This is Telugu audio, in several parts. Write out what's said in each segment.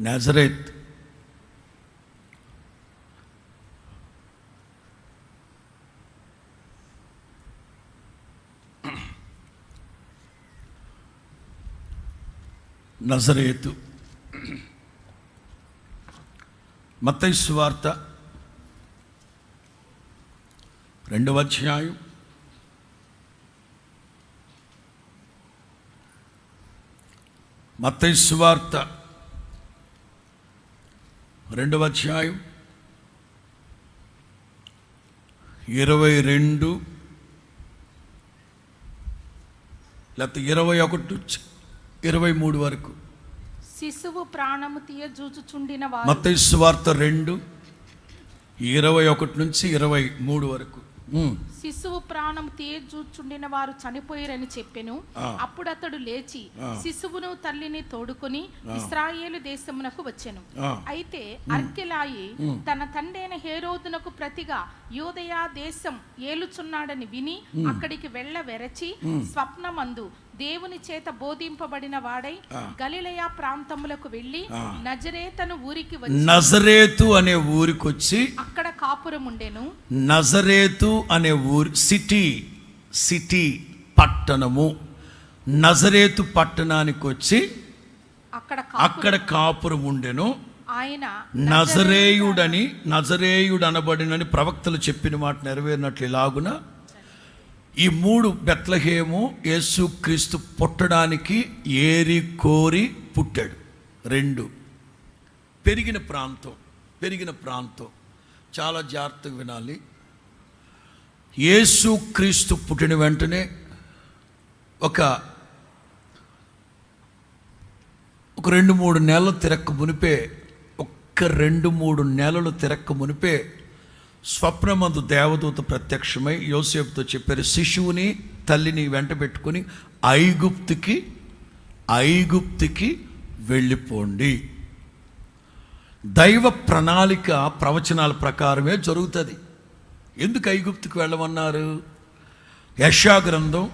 నజరేత్. నజరేతు. మత్తయి సువార్త 2వ అధ్యాయం 22 లేకపోతే 21 23 వరకు. శిశువు ప్రాణము తీయజూచుచుండిన వారు. మత్తయి సువార్త 2:21 నుంచి 23 వరకు. శిశువు ప్రాణం తీయజూచుండిన వారు చనిపోయారని చెప్పెను. అప్పుడు అతడు లేచి శిశువును తల్లిని తోడుకొని ఇశ్రాయేలు దేశమునకు వచ్చెను. అయితే అర్కెలాయి తన తండ్రైన హేరోదునకు ప్రతిగా యూదయ దేశం ఏలుచున్నాడని విని అక్కడికి వెరచి స్వప్నమందు దేవుని చేత బోధింపబడిన వాడై గలిలయ ప్రాంతములకు వెళ్ళి నజరేతు అనే ఊరికొచ్చి అక్కడ కాపురం ఉండెను. నజరేతు అనే ఊరు సిటీ పట్టణము. నజరేతు పట్టణానికి వచ్చి అక్కడ కాపురం ఉండెను. ఆయన నజరేయుడు అనబడినని ప్రవక్తలు చెప్పిన మాట నెరవేరినట్లు ఇలాగున ఈ 3 బెత్లెహేము యేసు క్రీస్తు పుట్టడానికి ఏరి కోరి పుట్టాడు. 2 పెరిగిన ప్రాంతం చాలా జాగ్రత్తగా వినాలి. యేసు క్రీస్తు పుట్టిన వెంటనే ఒక 2-3 నెలలు తిరక్క మునిపే స్వప్నమందు దేవదూత ప్రత్యక్షమై యోసేపుతో చెప్పారు, శిశువుని తల్లిని వెంట పెట్టుకుని ఐగుప్తుకి వెళ్ళిపోండి. దైవ ప్రణాళిక ప్రవచనాల ప్రకారమే జరుగుతుంది. ఎందుకు ఐగుప్తుకి వెళ్ళమన్నారు? యెషయా గ్రంథం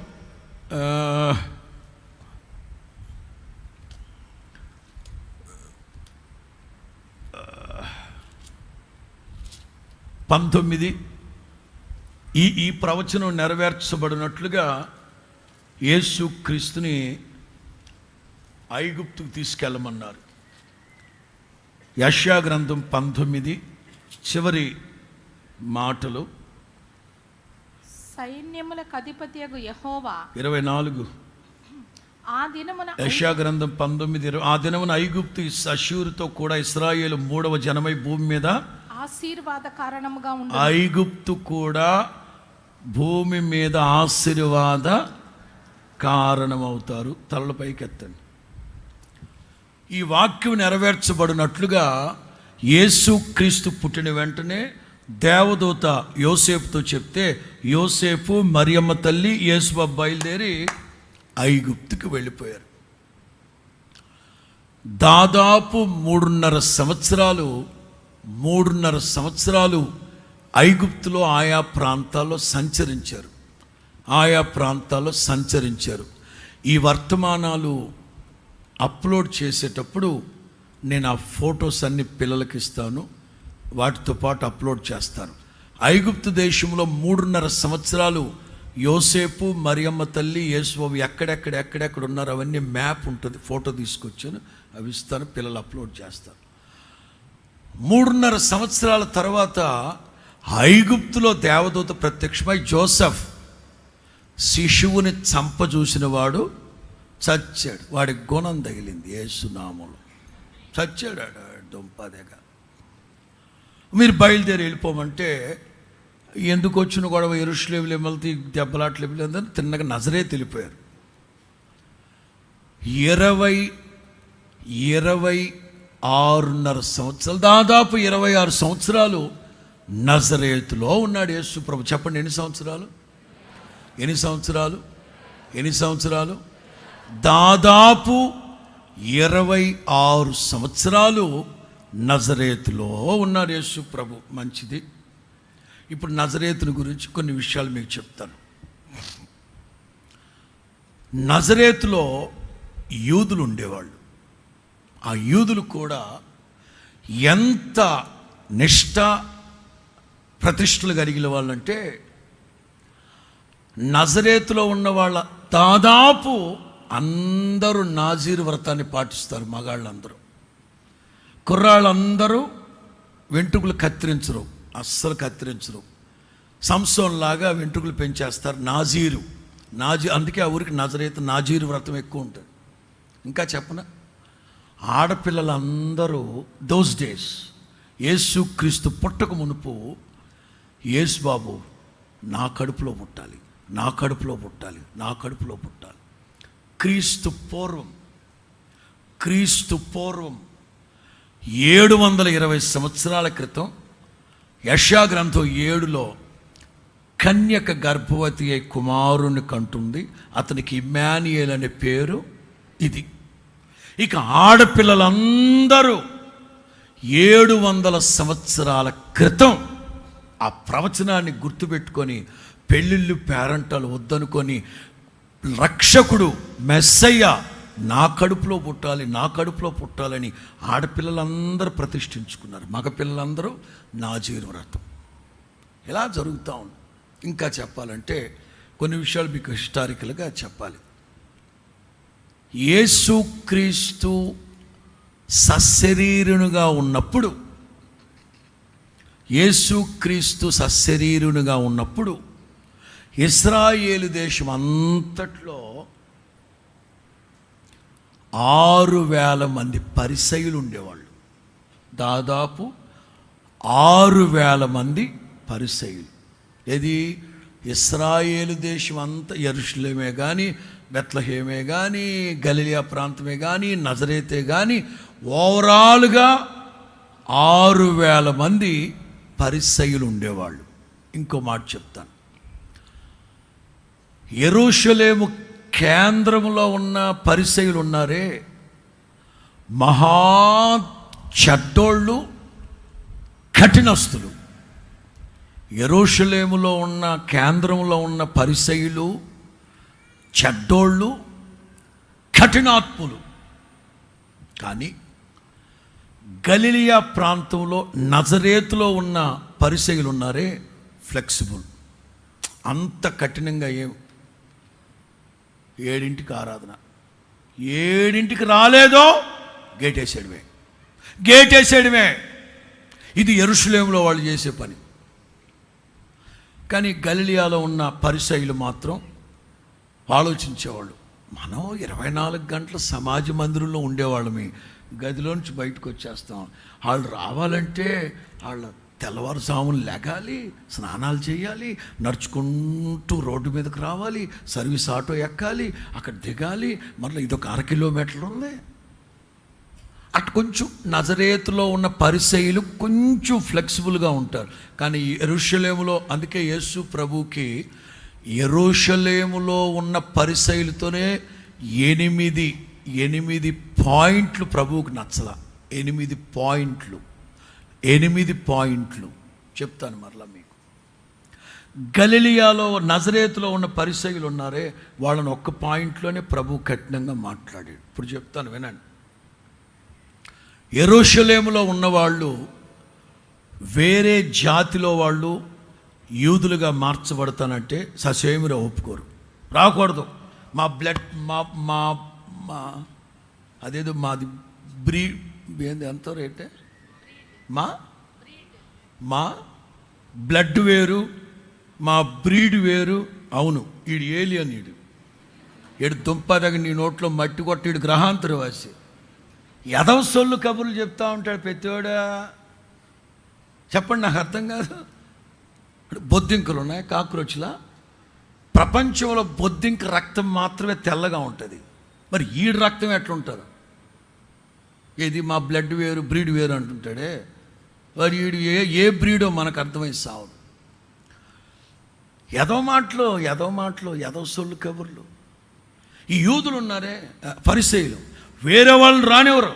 19 ఈ ప్రవచనం నెరవేర్చబడినట్లుగా యేసు క్రీస్తుని ఐగుప్తుకు తీసుకెళ్ళమన్నారు. యెషయా గ్రంథం 19 చివరి మాటలు. సైన్యములకు అధిపతియగు యెహోవా 24. యెషయా గ్రంథం 19 ఆ దినమున ఐగుప్తు అష్షూరుతో కూడా ఇశ్రాయేలు 3వ జనమై భూమి మీద ఆశీర్వాద కారణముగా ఉండును. ఐగుప్తు కూడా భూమి మీద ఆశీర్వాద కారణమవుతారు. తలల పైకెత్తండి. ఈ వాక్యం నెరవేర్చబడినట్లుగా యేసు క్రీస్తు పుట్టిన వెంటనే దేవదూత యోసేపుతో చెప్తే యోసేపు మరియమ్మ తల్లి యేసు బయలుదేరి ఐగుప్తుకి వెళ్ళిపోయారు. దాదాపు 3.5 సంవత్సరాలు ఐగుప్తులో ఆయా ప్రాంతాల్లో సంచరించారు. ఈ వర్తమానాలు అప్లోడ్ చేసేటప్పుడు నేను ఆ ఫొటోస్ అన్ని పిల్లలకి ఇస్తాను, వాటితో పాటు అప్లోడ్ చేస్తాను. ఐగుప్తు దేశంలో 3.5 సంవత్సరాలు యోసేపు మరియమ్మ తల్లి యేసుబాబు ఎక్కడెక్కడ ఉన్నారు అవన్నీ మ్యాప్ ఉంటుంది, ఫోటో తీసుకొచ్చాను, అవి ఇస్తాను, పిల్లలు అప్లోడ్ చేస్తాను. 3.5 సంవత్సరాల తర్వాత ఐగుప్తులో దేవదూత ప్రత్యక్షమై జోసెఫ్ శిశువుని చూసిన వాడు చచ్చాడు. వాడి గుణం తగిలింది యేసునామములో, చచ్చాడు. దుంపదేగా మీరు బయలుదేరి వెళ్ళిపోమంటే ఎందుకు వచ్చిన గొడవ యెరూషలేములో వెళ్తే దెబ్బలాట్లు వెళ్ళిందని తిన్నగా నజరేతు వెళ్ళిపోయారు. 26.5 సంవత్సరాలు, దాదాపు 26 సంవత్సరాలు నజరేతులో ఉన్నాడు యేసు ప్రభు. చెప్పండి, ఎన్ని సంవత్సరాలు? దాదాపు 26 సంవత్సరాలు నజరేతులో ఉన్నాడు యేసు ప్రభు. మంచిది. ఇప్పుడు నజరేతుని గురించి కొన్ని విషయాలు మీకు చెప్తాను. నజరేతులో యూదులు ఉండేవాళ్ళు. ఆ యూదులు కూడా ఎంత నిష్ఠ ప్రతిష్టలు కలిగిన వాళ్ళంటే, నజరేతులో ఉన్న వాళ్ళ దాదాపు అందరూ నాజీరు వ్రతాన్ని పాటిస్తారు. మగాళ్ళందరూ, కుర్రాళ్ళందరూ వెంట్రుకలు కత్తిరించరు, అస్సలు కత్తిరించరు. సంసోన్ లాగా వెంట్రుకలు పెంచేస్తారు. అందుకే ఆ ఊరికి నజరేతు నాజీరు వ్రతం ఎక్కువ ఉంటుంది. ఇంకా చెప్పన, ఆడపిల్లలందరూ దోస్ డేస్ యేసు క్రీస్తు పుట్టక మునుపు, యేసు బాబు నా కడుపులో పుట్టాలి, నా కడుపులో పుట్టాలి, నా కడుపులో పుట్టాలి. క్రీస్తు పూర్వం 720 సంవత్సరాల క్రితం యెషయా గ్రంథం 7లో కన్యక గర్భవతి అయి కుమారుని కంటుంది, అతనికి ఇమ్మానుయేల్ అనే పేరు. ఇది ఇక ఆడపిల్లలందరూ 700 సంవత్సరాల క్రితం ఆ ప్రవచనాన్ని గుర్తుపెట్టుకొని పెళ్ళిళ్ళు పేరంటాలు వద్దనుకొని, రక్షకుడు మెస్సయ్య నా కడుపులో పుట్టాలి, నా కడుపులో పుట్టాలని ఆడపిల్లలందరూ ప్రతిష్ఠించుకున్నారు. మగపిల్లలందరూ నాజీరు వ్రతం. ఇలా జరుగుతూ ఉంది. ఇంకా చెప్పాలంటే కొన్ని విషయాలు మీకు హిస్టారికల్గా చెప్పాలి. యేసుక్రీస్తు సశరీరునిగా ఉన్నప్పుడు ఇశ్రాయేలు దేశం అంతట్లో 6,000 మంది పరిసయ్యులు ఉండేవాళ్ళు. దాదాపు 6,000 మంది పరిసయ్యులు. ఏది ఇశ్రాయేలు దేశం అంతా, యెరూషలేమే కానీ, బెత్లెహేమే కానీ, గలిలయ ప్రాంతమే కానీ, నజరేతే కానీ, ఓవరాల్గా 6,000 మంది పరిసయ్యులు ఉండేవాళ్ళు. ఇంకో మాట చెప్తాను, యెరూషలేము కేంద్రంలో ఉన్న పరిసయ్యులు ఉన్నారే, మహా చెడ్డోళ్ళు, కఠినస్తులు. యెరూషలేములో ఉన్న కేంద్రంలో ఉన్న పరిసయ్యులు చెడ్డోళ్ళు, కఠినాత్ములు. కానీ గలిలయ ప్రాంతంలో నజరేతులో ఉన్న పరిసయ్యులు ఉన్నారే, ఫ్లెక్సిబుల్. అంత కఠినంగా 7ంటికి ఆరాధన, 7ంటికి రాలేదో గేటేసేయడమే. ఇది యెరూషలేములో వాళ్ళు చేసే పని. కానీ గలిలయలో ఉన్న పరిసయ్యులు మాత్రం ఆలోచించేవాళ్ళు, మనం 24 గంటల సమాజ మందిరంలో ఉండేవాళ్ళమి, గదిలో నుంచి బయటకు వచ్చేస్తాం. వాళ్ళు రావాలంటే వాళ్ళ తెల్లవారుజామున లెగాలి, స్నానాలు చేయాలి, నడుచుకుంటూ రోడ్డు మీదకి రావాలి, సర్వీస్ ఆటో ఎక్కాలి, అక్కడ దిగాలి, మళ్ళీ ఇదొక 1 కిలోమీటర్లు ఉంది. అటు కొంచెం నజరేతులో ఉన్న పరిసయ్యులు కొంచెం ఫ్లెక్సిబుల్గా ఉంటారు. కానీ యెరూషలేములో, అందుకే యేసు ప్రభుకి యెరూషలేములో ఉన్న పరిసయ్యులతోనే 8 పాయింట్లు ప్రభువుకి నచ్చల. 8 పాయింట్లు చెప్తాను మరలా మీకు. గలిలయలో నజరేతులో ఉన్న పరిసయ్యులు ఉన్నారే, వాళ్ళని 1 పాయింట్లోనే ప్రభు కఠినంగా మాట్లాడాడు. ఇప్పుడు చెప్తాను వినండి. యెరూషలేములో ఉన్నవాళ్ళు వేరే జాతిలో వాళ్ళు యూదులుగా మార్చబడతానంటే ససేమిరా ఒప్పుకోరు, రాకూడదు. మా బ్లడ్ మా అదేదో మాది ఏంది ఎంత రేటే, మా బ్లడ్ వేరు, మా బ్రీడ్ వేరు. అవును, ఈడు ఏలియన్, ఈడు దుంపదగ నీ నోట్లో మట్టి కొట్టి, ఈడు గ్రహాంతరవాసి. ఎదవ సొల్లు కబుర్లు చెప్తా ఉంటాడు పెద్దోడా. చెప్పండి, నాకు అర్థం కాదు. బొద్దింకలు ఉన్నాయి, కాక్రోచ్లా. ప్రపంచంలో బొద్దింక రక్తం మాత్రమే తెల్లగా ఉంటుంది. మరి ఈడు రక్తం ఎట్లుంటారు? ఏది మా బ్లడ్ వేరు, బ్రీడ్ వేరు అంటుంటాడే. వాడు ఈడు ఏ బ్రీడో మనకు అర్థమై సావదు. ఎదవ మాటలు, ఎదవ సొల్లు కబుర్లు. ఈ యూదులు ఉన్నారే పరిసయ్యులు, వేరే వాళ్ళు రానివ్వరు.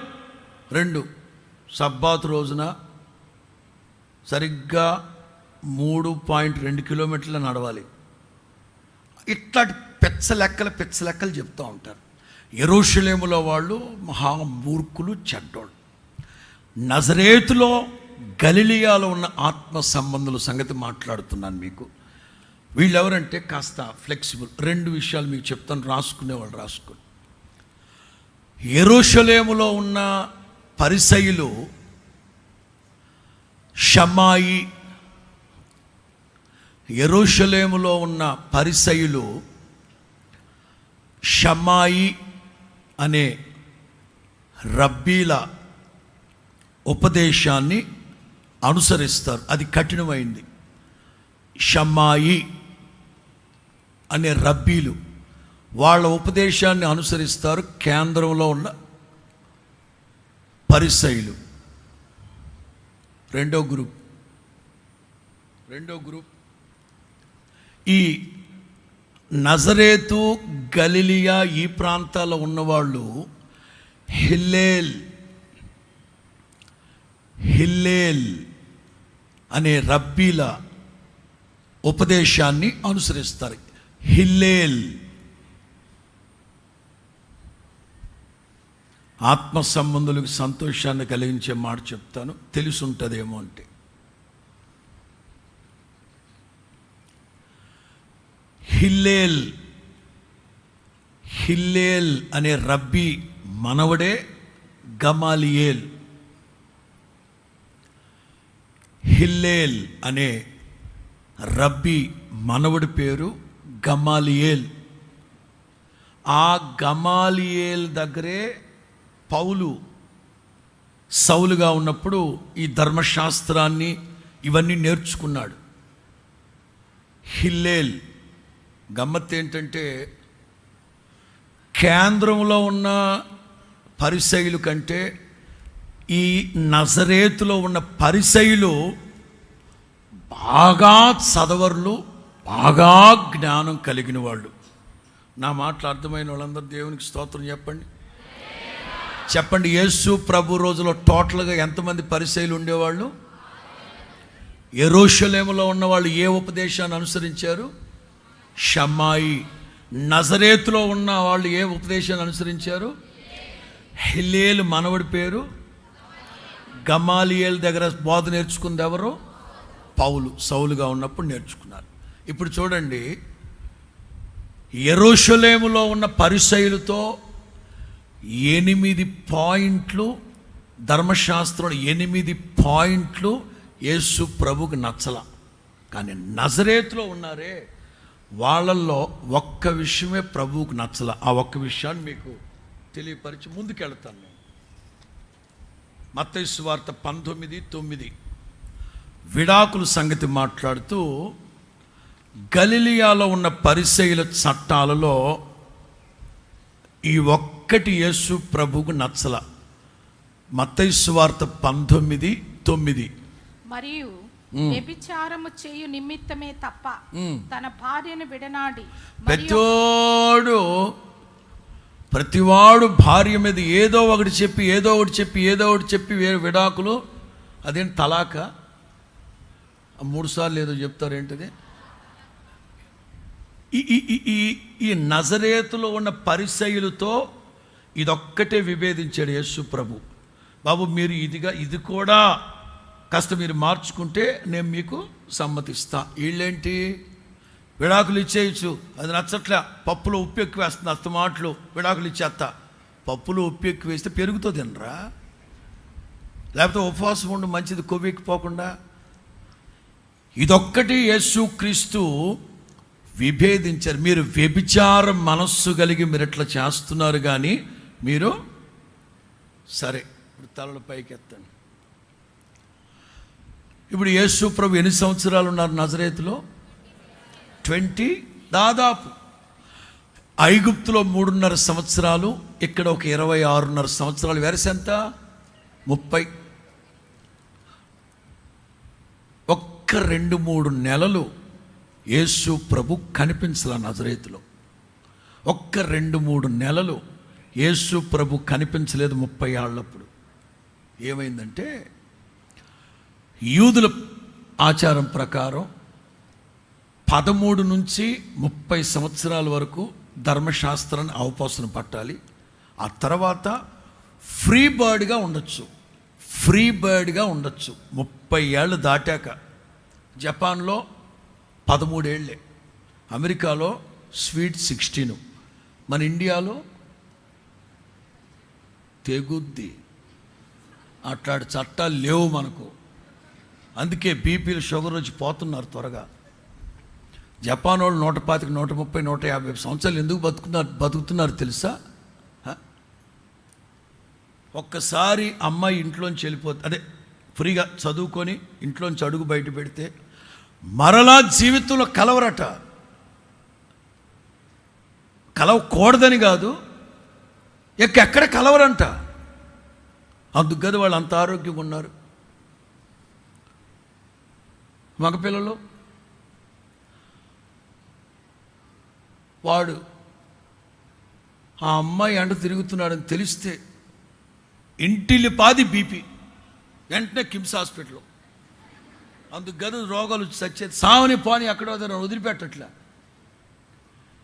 2 సబ్బాతు రోజున సరిగ్గా 3.2 కిలోమీటర్లు నడవాలి. ఇట్లాంటి పిచ్చ లెక్కలు చెప్తూ ఉంటారు. యెరూషలేములో వాళ్ళు మహామూర్ఖులు, చెడ్డోళ్ళు. నజరేతులో, గలిలియాలో ఉన్న ఆత్మ సంబంధుల సంగతి మాట్లాడుతున్నాను మీకు. వీళ్ళెవరంటే కాస్త ఫ్లెక్సిబుల్. 2 విషయాలు మీకు చెప్తాను, రాసుకునేవాళ్ళు రాసుకోండి. యెరూషలేములో ఉన్న పరిసయ్యులు షమాయి. యెరూషలేములో ఉన్న పరిసయ్యులు షమాయి అనే రబ్బీల ఉపదేశాన్ని అనుసరిస్తారు. అది కఠినమైంది. షమాయి అనే రబ్బీలు వాళ్ళ ఉపదేశాన్ని అనుసరిస్తారు. కేంద్రంలో ఉన్న పరిసయ్యులు రెండో గ్రూప్. ఈ నజరేతు, గలిలియా ఈ ప్రాంతాల్లో ఉన్నవాళ్ళు హిల్లేల్ అనే రబ్బీల ఉపదేశాన్ని అనుసరిస్తారు. హిల్లేల్ ఆత్మ సంబంధులకు సంతోషాన్ని కలిగించే మాట చెప్తాను, తెలిసి ఉంటుందేమో అంటే. హిల్లేల్ అనే రబ్బీ మనవడే గమాలియేల్. హిల్లేల్ అనే రబ్బీ మనవడి పేరు గమాలియేల్. ఆ గమాలియేల్ దగ్గరే పౌలు సౌలుగా ఉన్నప్పుడు ఈ ధర్మశాస్త్రాన్ని ఇవన్నీ నేర్చుకున్నాడు. హిల్లేల్ గమ్మత్తు ఏంటంటే, కేంద్రంలో ఉన్న పరిసయ్యుల కంటే ఈ నజరేతులో ఉన్న పరిసయ్యులు బాగా చదవర్లు, బాగా జ్ఞానం కలిగిన వాళ్ళు. నా మాటలు అర్థమైన వాళ్ళందరూ దేవునికి స్తోత్రం చెప్పండి. యేసు ప్రభు రోజులో టోటల్గా ఎంతమంది పరిసయ్యులు ఉండేవాళ్ళు? యెరూషలేములో ఉన్నవాళ్ళు ఏ ఉపదేశాన్ని అనుసరించారు? షమాయి. నజరేతులో ఉన్న వాళ్ళు ఏ ఉపదేశాన్ని అనుసరించారు? హిల్లేలు మనవడి పేరు గమాలియేల్ దగ్గర బోధ నేర్చుకుంది ఎవరు? పౌలు సౌలుగా ఉన్నప్పుడు నేర్చుకున్నారు. ఇప్పుడు చూడండి, యెరూషలేములో ఉన్న పరిసయ్యులతో 8 పాయింట్లు, ధర్మశాస్త్రంలో 8 పాయింట్లు యేసు ప్రభుకి నచ్చల. కానీ నజరేతులో ఉన్నారే వాళ్ళల్లో ఒక్క విషయమే ప్రభువుకు నచ్చల. ఆ ఒక్క విషయాన్ని మీకు తెలియపరిచి ముందుకెళ్తాను నేను. మత్తయి సువార్త 19:9 విడాకుల సంగతి మాట్లాడుతూ, గలిలియాలో ఉన్న పరిసయ్యుల చట్టాలలో ఈ ఒక్కటి యేసు ప్రభువుకు నచ్చల. మత్తయి సువార్త 19:9 మరియు వ్యభిచారము చేయు నిమిత్తమే తప్ప తన భార్యను విడనాడి, ప్రతివాడు భార్య మీద ఏదో ఒకటి చెప్పి విడాకులు. అదేంటి తలాక? 3 సార్లు ఏదో చెప్తారు, ఏంటిది? ఈ నజరేతులో ఉన్న పరిసయ్యులతో ఇదొక్కటే విభేదించాడు యేసు ప్రభు. బాబు, మీరు ఇది కూడా కాస్త మీరు మార్చుకుంటే నేను మీకు సమ్మతిస్తా. వీళ్ళేంటి, విడాకులు ఇచ్చేయచ్చు, అది నచ్చట్లే, పప్పులో ఉప్పు ఎక్కువ వేస్తుంది, అస్తమాట్లు విడాకులు ఇచ్చేస్తా. పప్పులో ఉప్పు ఎక్కువ వేస్తే పెరుగుతుంది తినరా? లేకపోతే ఉపవాసం ఉండి మంచిది, కొవ్వెక్కిపోకుండా. ఇదొక్కటి యేసు క్రీస్తు విభేదించారు. మీరు వ్యభిచారం మనస్సు కలిగి మీరు ఇట్లా చేస్తున్నారు, కానీ మీరు సరే. ఇప్పుడు తలలు పైకి ఎత్తండి. ఇప్పుడు యేసు ప్రభు ఎన్ని సంవత్సరాలు ఉన్నారు నజరేతులో? 20. దాదాపు ఐగుప్తులో 3.5 సంవత్సరాలు, ఇక్కడ ఒక 26.5 సంవత్సరాలు. వెరసి ఎంత? 30. ఒక్క 2-3 నెలలు యేసు ప్రభు కనిపించాల నజరేతులో. ఒక్క 2-3 నెలలు యేసు ప్రభు కనిపించలేదు 30 ఏళ్ళప్పుడు. ఏమైందంటే, యూదుల ఆచారం ప్రకారం 13 నుంచి 30 సంవత్సరాల వరకు ధర్మశాస్త్రాన్ని అవపోసన పట్టాలి. ఆ తర్వాత ఫ్రీ బర్డ్గా ఉండొచ్చు. 30 ఏళ్ళు దాటాక. జపాన్లో 13 ఏళ్ళే, అమెరికాలో స్వీట్ 16, మన ఇండియాలో తెగుద్ది. అట్లాంటి చట్టాలు లేవు మనకు. అందుకే బీపీలు షుగర్ వచ్చి పోతున్నారు త్వరగా. జపాన్ వాళ్ళు 125, 130, 150 సంవత్సరాలు ఎందుకు బతుకుతున్నారు తెలుసా? ఒక్కసారి అమ్మాయి ఇంట్లోంచి వెళ్ళిపోతే, అదే ఫ్రీగా చదువుకొని ఇంట్లోంచి అడుగు బయట పెడితే మరలా జీవితంలో కలవరట. కలవకూడదని కాదు, ఎక్కడ కలవరంట. అందుకు కదా వాళ్ళు అంత ఆరోగ్యంగా ఉన్నారు. మగపిల్లలు వాడు ఆ అమ్మాయి అంట తిరుగుతున్నాడని తెలిస్తే ఇంటిల్లి పాది బీపీ, వెంటనే కిమ్స్ హాస్పిటల్లో. అందుకు గదు రోగాలు చచ్చేది. సావని పోని అక్కడ వదిలిపెట్టట్లే.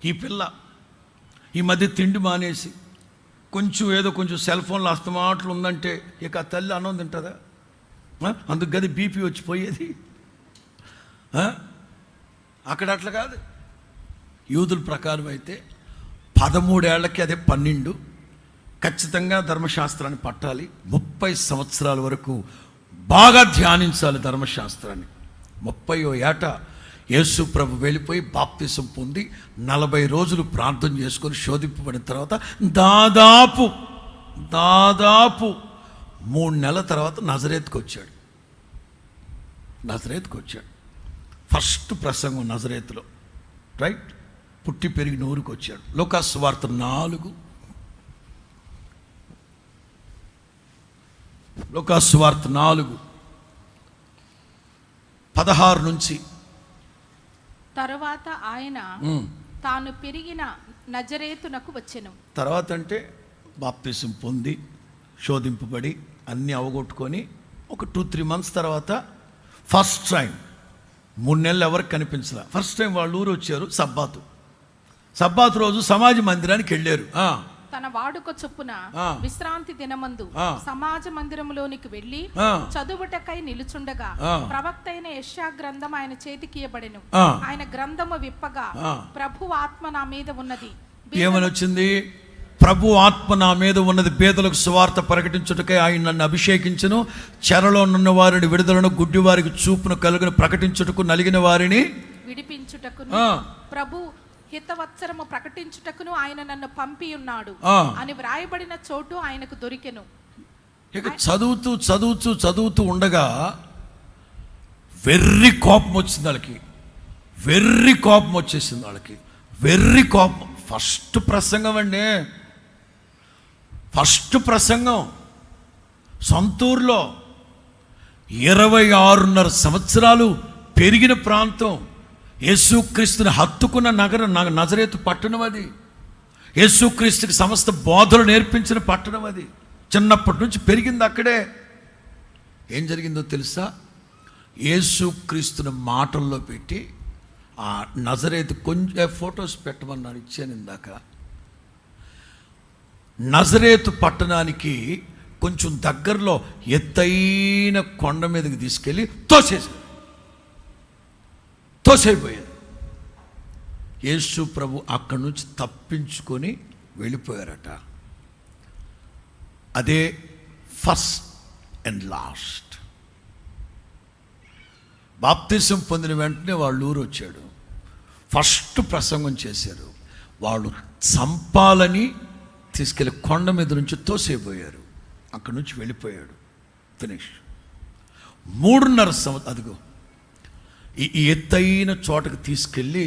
ఈ పిల్ల ఈ మధ్య తిండి మానేసి కొంచెం సెల్ ఫోన్లో అస్తమాటలు ఉందంటే ఇక ఆ తల్లి అన్నం తింటుందా? అందుకు గది బీపీ వచ్చిపోయేది. అక్కడ అట్లా కాదు. యూదుల ప్రకారం అయితే 13 ఏళ్లకి, అదే 12 ఖచ్చితంగా ధర్మశాస్త్రాన్ని పట్టాలి. 30 సంవత్సరాల వరకు బాగా ధ్యానించాలి ధర్మశాస్త్రాన్ని. 30వ ఏట యేసు ప్రభు వెళ్ళిపోయి బాప్తిసం పొంది 40 రోజులు ప్రార్థన చేసుకొని శోధింపబడిన తర్వాత దాదాపు 3 నెలల తర్వాత నజరేత్కి వచ్చాడు. ఫస్ట్ ప్రసంగం నజరేతులో, రైట్? పుట్టి పెరిగిన ఊరికి వచ్చాడు. లూకాసు సువార్త 4, లూకాసు సువార్త 4:16 నుంచి. తరువాత ఆయన తాను పెరిగిన నజరేతునకు వచ్చెను. తర్వాత అంటే బాప్తిసం పొంది శోధింపబడి అన్నీ అవగొట్టుకొని ఒక 2-3 మంత్స్ తర్వాత ఫస్ట్ టైం, 3 నెలలు ఎవరికి కనిపించలే, ఫస్ట్ టైం వాళ్ళ ఊరు వచ్చారు. సబ్బాతు రోజు సమాజ మందిరానికి వెళ్ళారు. తన వాడుక చొప్పున విశ్రాంతి దినమందు సమాజ మందిరములోనికి వెళ్ళి చదువుటకై నిలుచుండగా ప్రవక్త అయిన యెషయా గ్రంథం ఆయన చేతికి ఇయ్యబడెను. ఆయన గ్రంథము విప్పగా ప్రభు ఆత్మ నా మీద ఉన్నది. ఏమని వచ్చింది? ప్రభు ఆత్మ నా మీద ఉన్నది, పేదలకు సువార్త ప్రకటించుటకై ఆయన నన్ను అభిషేకించును, చెరలో ఉన్న వారిని విడుదలను, గుడ్డి వారికి చూపును కలుగును, ప్రకటించుటకు, నలిగిన వారిని విడిపించుటకు, ప్రభు హితవత్సరము ప్రకటించుటకును ఆయన నన్ను పంపి ఉన్నాడు అని వ్రాయబడిన చోటు ఆయనకు దొరికెను. ఇక చదువుతూ ఉండగా వెర్రి కోపం వచ్చింది వాళ్ళకి. వెర్రి కోపం. ఫస్ట్ ప్రసంగం అండి, సొంతూరులో 26.5 సంవత్సరాలు పెరిగిన ప్రాంతం, యేసుక్రీస్తుని హత్తుకున్న నగరం నజరేతు పట్టణం. అది యేసుక్రీస్తుకి సమస్త బోధలు నేర్పించిన పట్టణం. అది చిన్నప్పటి నుంచి పెరిగింది అక్కడే. ఏం జరిగిందో తెలుసా? యేసుక్రీస్తుని మాటల్లో పెట్టి ఆ నజరేతు కొంచెం ఫొటోస్ పెట్టమన్నాడు, ఇచ్చాను ఇందాక. నజరేతు పట్టణానికి కొంచెం దగ్గరలో ఎత్తైన కొండ మీదకి తీసుకెళ్ళి తోసైపోయారు. యేసు ప్రభు అక్కడి నుంచి తప్పించుకొని వెళ్ళిపోయారట. అదే ఫస్ట్ అండ్ లాస్ట్. బాప్తిసం పొందిన వెంటనే వాళ్ళ ఊరు వచ్చాడు. ఫస్ట్ ప్రసంగం చేశారు. వాళ్ళు చంపాలని తీసుకెళ్ళి కొండ మీద నుంచి తోసేపోయారు. అక్కడి నుంచి వెళ్ళిపోయాడు. ఫినిష్. 3.5 సంవత్సరం. అదిగో ఈ ఎత్తైన చోటకు తీసుకెళ్ళి,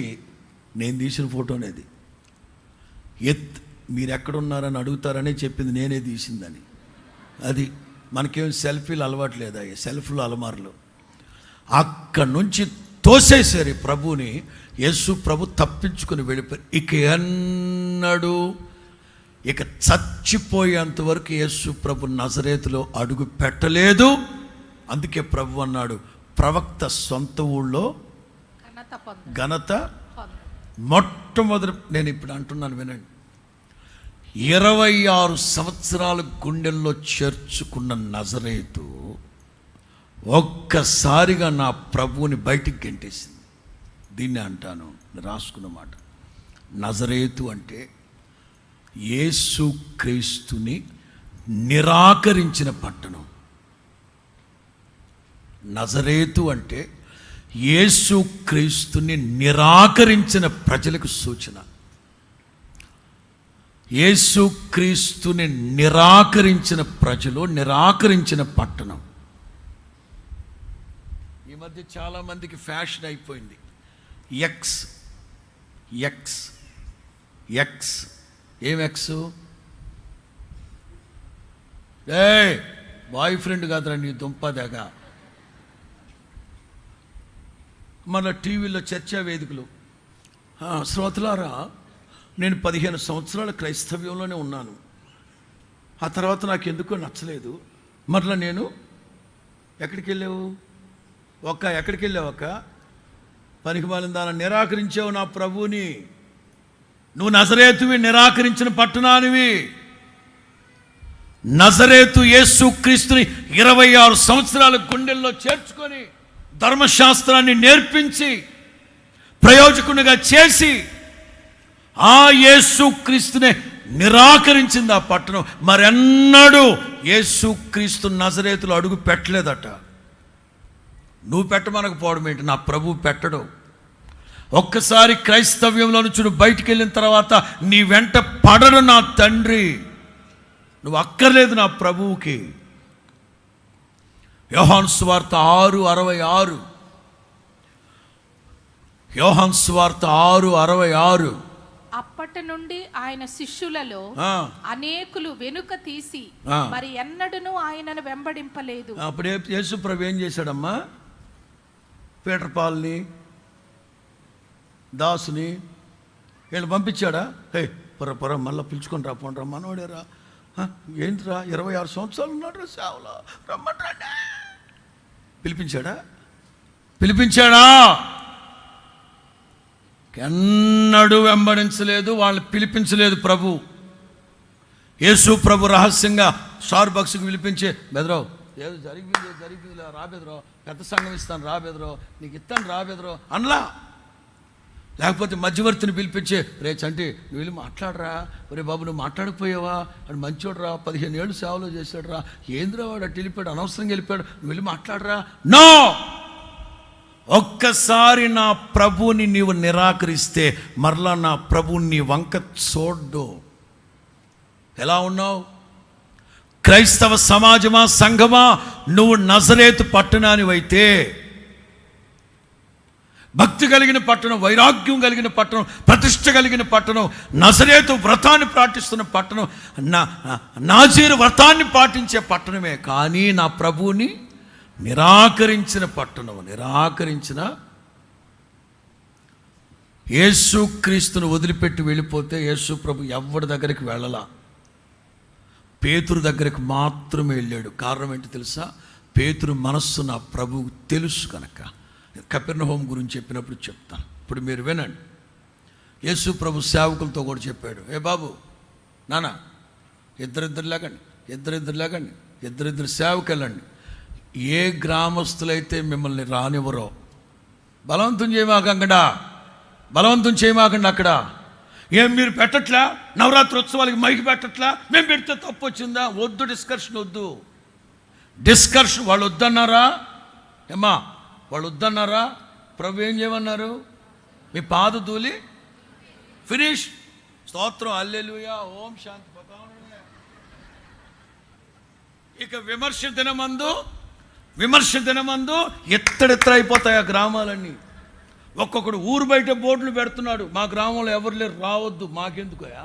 నేను తీసిన ఫోటో అనేది. మీరు ఎక్కడున్నారని అడుగుతారని చెప్పింది నేనే తీసిందని. అది మనకేం సెల్ఫీలు అలవాటు లేదా? సెల్ఫీలు అలమారులు. అక్కడి నుంచి తోసేశారు ప్రభుని. యేసు ప్రభు తప్పించుకుని వెళ్ళిపోయారు. ఇక చచ్చిపోయేంత వరకు యేసు ప్రభు నజరేతులో అడుగు పెట్టలేదు. అందుకే ప్రభు అన్నాడు, ప్రవక్త సొంత ఊళ్ళో ఘనత మొట్టమొదటి. నేను ఇప్పుడు అంటున్నాను వినండి, 26 సంవత్సరాలు గుండెల్లో చేర్చుకున్న నజరేతు ఒక్కసారిగా నా ప్రభువుని బయటికి గెంటేసింది. దీన్ని అంటాను, రాసుకున్న మాట. నజరేతు అంటే యేసుక్రీస్తుని నిరాకరించిన పట్టణం. నజరేతు అంటే యేసుక్రీస్తుని నిరాకరించిన ప్రజలకు సూచన. యేసుక్రీస్తుని నిరాకరించిన ప్రజలు, నిరాకరించిన పట్టణం. ఈ మధ్య చాలామందికి ఫ్యాషన్ అయిపోయింది ఎక్స్ ఎక్స్ ఎక్స్. ఏం ఎక్స్? బాయ్ ఫ్రెండ్ కాదురా నీ దుంపదగా. మన టీవీలో చర్చా వేదికలు. శ్రోతలారా, నేను 15 సంవత్సరాల క్రైస్తవ్యంలోనే ఉన్నాను. ఆ తర్వాత నాకు ఎందుకో నచ్చలేదు. మరలా నేను ఎక్కడికి వెళ్ళావు ఎక్కడికి వెళ్ళావు పనికి మాలిన దాన్ని నిరాకరించావు నా ప్రభువుని. నువ్వు నజరేతువి, నిరాకరించిన పట్టణానివి. నజరేతు యేసుక్రీస్తుని 26 సంవత్సరాల గుండెల్లో చేర్చుకొని ధర్మశాస్త్రాన్ని నేర్పించి ప్రయోజకునిగా చేసి ఆ యేసుక్రీస్తునే నిరాకరించింది ఆ పట్టణం. మరెన్నడూ యేసుక్రీస్తు నజరేతులు అడుగు పెట్టలేదట. నువ్వు పెట్టమనకపోవడం ఏంటి? నా ప్రభువు పెట్టడు. ఒక్కసారి క్రైస్తవ్యంలో నుంచి నువ్వు బయటికి వెళ్ళిన తర్వాత నీ వెంట పడడు నా తండ్రి. నువ్వు అక్కర్లేదు నా ప్రభువుకి. యోహాను సువార్త 6:66. యోహాను సువార్త 6:66. అప్పటి నుండి ఆయన శిష్యులలో అనేకులు వెనుక తీసి మరి ఎన్నడూను ఆయనను వెంబడింపలేదు. అప్పుడే యేసు ప్రభు ఏం చేశాడమ్మా? పీటర్ పాల్ని, దాసుని వీళ్ళు పంపించాడా? పొర మళ్ళీ పిలుచుకొని రా, పోండ్రా, మనోడేరా. ఏంటిరా 26 సంవత్సరాలు ఉన్నాడు రా సేవలో, రమ్మంటా. పిలిపించాడా? ఎన్నడూ వెంబడించలేదు, వాళ్ళు పిలిపించలేదు ప్రభు. యేసు ప్రభు రహస్యంగా స్టార్బక్స్కి పిలిపించే, బెదరావు ఏదో జరిగింది రా బెదరో, పెద్ద సంఘం ఇస్తాను రా బెదరో, నీకు ఇస్తాను రా బెదరో అనలా. లేకపోతే మధ్యవర్తిని పిలిపించే, రే చంటి నువ్వు వెళ్ళి మాట్లాడరా, ఒరే బాబు నువ్వు మాట్లాడకపోయావా, అని మంచోడు రా, 15 ఏళ్ళు సేవలో చేశాడు రా, ఏంద్రా వాడు అటు వెళ్ళిపోయాడు, అనవసరంగా వెళ్ళిపోయాడు, నువ్వు వెళ్ళి మాట్లాడరా. నో! ఒక్కసారి నా ప్రభువుని నీవు నిరాకరిస్తే మరలా నా ప్రభువుని నీ వంక చూడ్డు. ఎలా ఉన్నావు? క్రైస్తవ సమాజమా, సంఘమా, నువ్వు నజరేతు పట్టణానివైతే, భక్తి కలిగిన పట్టణం, వైరాగ్యం కలిగిన పట్టణం, ప్రతిష్ట కలిగిన పట్టణం, నజరేతు వ్రతాన్ని పాటిస్తున్న పట్టణం, నాజీరు వ్రతాన్ని పాటించే పట్టణమే. కానీ నా ప్రభువుని నిరాకరించిన పట్టణం, నిరాకరించిన యేసుక్రీస్తును వదిలిపెట్టి వెళ్ళిపోతే యేసు ప్రభు ఎవరి దగ్గరికి వెళ్ళలా, పేతురు దగ్గరికి మాత్రమే వెళ్ళాడు. కారణం ఏంటి తెలుసా? పేతురు మనస్సు నా ప్రభువుకు తెలుసు కనుక. కపెర్నహూము గురించి చెప్పినప్పుడు చెప్తాను, ఇప్పుడు మీరు వినండి. యేసు ప్రభు సేవకులతో కూడా చెప్పాడు, ఏ బాబు నాన్న ఇద్దరిద్దరు లేకండి, ఇద్దరిద్దరు సేవకు వెళ్ళండి. ఏ గ్రామస్తులైతే మిమ్మల్ని రానివ్వరో బలవంతం చేయమాకండి అక్కడ. ఏం మీరు పెట్టట్లా? నవరాత్రి ఉత్సవాలకి మైకి పెట్టట్లా? మేము పెడితే తప్పు వచ్చిందా? వద్దు, డిస్కషన్ వద్దు. వాళ్ళు వద్దన్నారా? ఏమ్మా వాళ్ళు వద్దన్నారా? ప్రభు ఏం చేయమన్నారు? మీ పాద ధూళి ఫినిష్. స్తోత్రం, హల్లెలూయా, ఓం శాంతి. ఇక విమర్శ దినమందు ఎత్తడెత్తరైపోతాయి ఆ గ్రామాలన్నీ. ఒక్కొక్కడు ఊరు బయట బోర్డులు పెడుతున్నాడు, మా గ్రామంలో ఎవరు లేరు, రావద్దు. మాకెందుకోయా?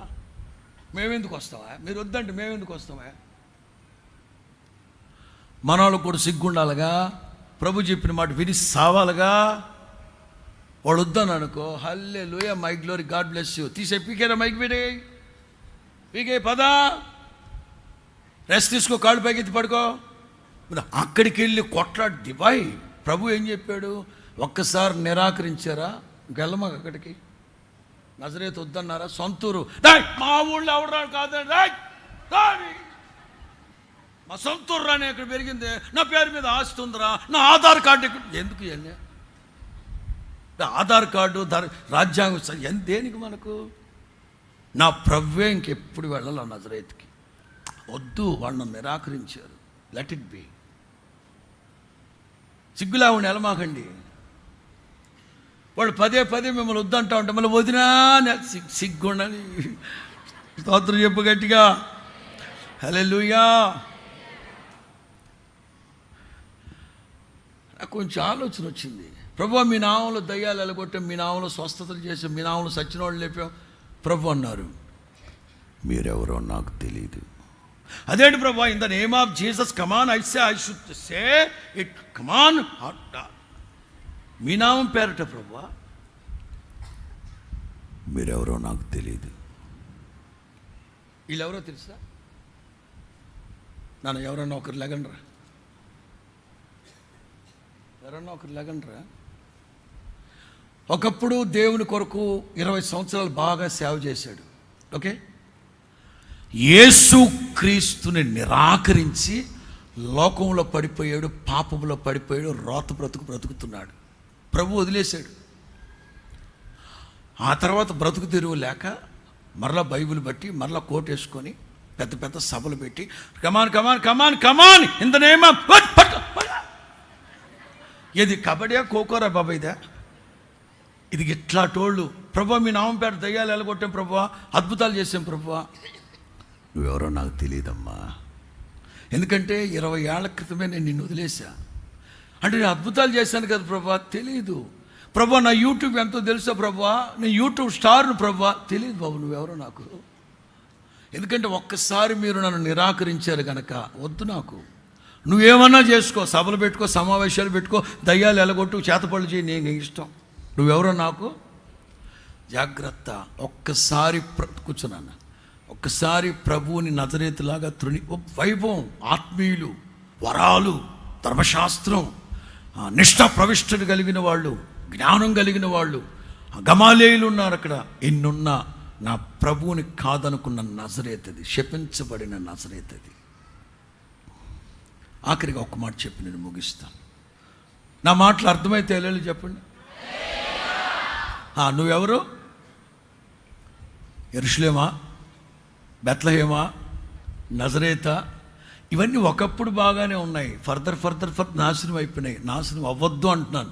మేమెందుకు వస్తావా? మీరు వద్దంటే మేమెందుకు వస్తావా? మనవాళ్ళకు కూడా సిగ్గుండాలిగా, ప్రభు చెప్పిన మాట విని సావాలిగా. వాడు వద్దాను అనుకో, hallelujah, my glory, God bless you. తీసే పీకేరా మైక్ పీకే పదా, రెస్ట్ తీసుకో, కాళ్ళు పైకెత్తి పడుకో. అక్కడికి వెళ్ళి కొట్లాడు దివాయి. ప్రభు ఏం చెప్పాడు? ఒక్కసారి నిరాకరించారా, వెళ్ళమాక అక్కడికి. నజరేతు వద్దన్నారా? సొంతూరు. డాయ్ మా ఊళ్ళో ఎవడరా కాదండి, డాయ్ డాయ్ మా సొంతూరు రాని ఇక్కడ పెరిగింది, నా పేరు మీద ఆస్తి ఉందిరా, నా ఆధార్ కార్డు ఎందుకు ఇవన్నీ? ఆధార్ కార్డు రాజ్యాంగం దేనికి మనకు? నా ప్రభువే ఇంకెప్పుడు వెళ్ళాలి నజరేతుకి. వద్దు, వాళ్ళని నిరాకరించారు. Let it be. సిగ్గులావుని ఎలమాకండి. వాడు పదే పదే మిమ్మల్ని వద్దంటా ఉంటే మళ్ళీ వదినా సిగ్గుండని స్తోత్రం చెప్పు గట్టిగా. హల్లెలూయా. నాకు కొంచెం ఆలోచన వచ్చింది. ప్రభు మీ నామంలో దయ్యాలు ఎలగొట్టాం, మీ నామంలో స్వస్థతలు చేసాం, మీ నామంలో సచ్చిన వాళ్ళు లేపాం. ప్రభు అన్నారు, మీరెవరో నాకు తెలియదు. అదేంటి ప్రభు, in the name of Jesus come on I should say it, come on. మీ నామం పేరట ప్రభు, మీరెవరో నాకు తెలియదు. వీళ్ళెవరో తెలుసా? నన్ను ఎవరన్నా ఒకరు లెగండ్రా, ఎవరన్నా ఒకరు లెగండ్రా. ఒకప్పుడు దేవుని కొరకు 20 సంవత్సరాలు బాగా సేవ చేశాడు. ఓకే, యేసు క్రీస్తుని నిరాకరించి లోకంలో పడిపోయాడు, పాపంలో పడిపోయాడు, రోత బ్రతుకుతున్నాడు. ప్రభు వదిలేశాడు. ఆ తర్వాత బ్రతుకు తెరువు లేక మరలా బైబిల్ బట్టి మరలా కోట్ వేసుకొని పెద్ద పెద్ద సభలు పెట్టి కమాన్ కమాన్ కమాన్ కమాన్ ఇన్ ద నేమ్ ఆఫ్, ఇది కబడ్డీయా ఖోఖోరా బాబా ఇదా? ఇది ఇట్లా టోళ్ళు. ప్రభు మీ నామం పేరు దయ్యాలు ఎలగొట్టాం ప్రభు, అద్భుతాలు చేసాం ప్రభు. నువ్వెవరో నాకు తెలియదమ్మా, ఎందుకంటే 20 ఏళ్ల క్రితమే నేను నిన్ను వదిలేసా. అంటే నేను అద్భుతాలు చేశాను కదా ప్రభు, తెలియదు ప్రభు. నా యూట్యూబ్ ఎంతో తెలుసా ప్రభు, నేను యూట్యూబ్ స్టార్ను ప్రభు, తెలియదు బాబు నువ్వెవరో నాకు. ఎందుకంటే ఒక్కసారి మీరు నన్ను నిరాకరించారు కనుక వద్దు నాకు. నువ్వేమన్నా చేసుకో, సభలు పెట్టుకో, సమావేశాలు పెట్టుకో, దయ్యాలు ఎలగొట్టు, చేతపళ్ళు చేయి, నేను ఇష్టం. నువ్వెవరో నాకు జాగ్రత్త. ఒక్కసారి కూర్చున్నాను, ఒక్కసారి ప్రభువుని నజరేతులాగా వైభవం, ఆత్మీయులు, వరాలు, ధర్మశాస్త్రం, నిష్ఠ ప్రవిష్ఠలు కలిగిన వాళ్ళు, జ్ఞానం కలిగిన వాళ్ళు, గమాలేయులు ఉన్నారు అక్కడ. ఎన్నున్నా నా ప్రభువుని కాదనుకున్న నజరేతది, శపించబడిన నజరేతది. ఆఖరిగా ఒక్క మాట చెప్పి నేను ముగిస్తాను. నా మాటలు అర్థమైతే వెళ్ళి చెప్పండి. నువ్వెవరు? యెరూషలేమా, బెత్లెహేమా, నజరేతా? ఇవన్నీ ఒకప్పుడు బాగానే ఉన్నాయి, ఫర్దర్ నాశనం అయిపోయినాయి. నాశనం అవ్వద్దు అంటున్నాను.